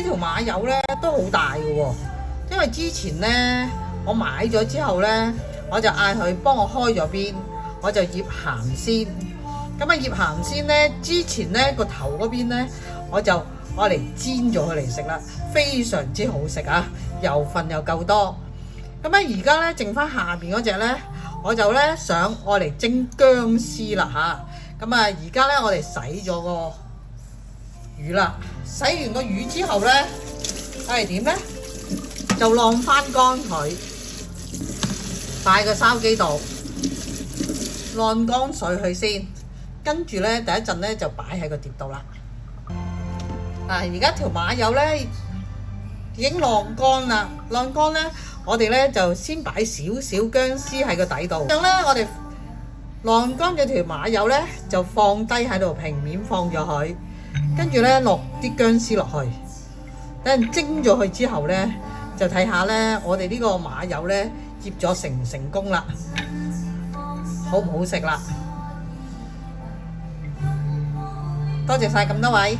條馬友咧都好大嘅喎，因為之前咧我買咗之後咧，我就嗌佢幫我開咗邊，我就醃鹹鮮。咁啊醃鹹鮮咧，之前咧個頭嗰邊咧，我就攞嚟煎咗佢嚟食啦，非常之好食啊，油份又夠多。咁啊而家咧剩翻下邊嗰隻咧，我就咧想攞嚟蒸薑絲啦嚇。咁啊而家咧我哋洗咗個魚啦，洗完個魚之後咧，係點咧？就晾翻乾佢，擺個筲箕度晾乾水佢先，跟住咧第一陣咧就擺喺個碟度啦。嗱，而家條馬友咧已經晾乾啦，晾乾咧我哋咧就先擺少少薑絲喺個底度。咁咧我哋晾乾咗條馬友咧就放低喺度，平面放咗佢，跟住咧落啲薑絲落去，等陣蒸咗佢之後咧，就睇下咧我哋呢個馬友咧醃咗成唔成功啦，好唔好食啦？多謝晒咁多位。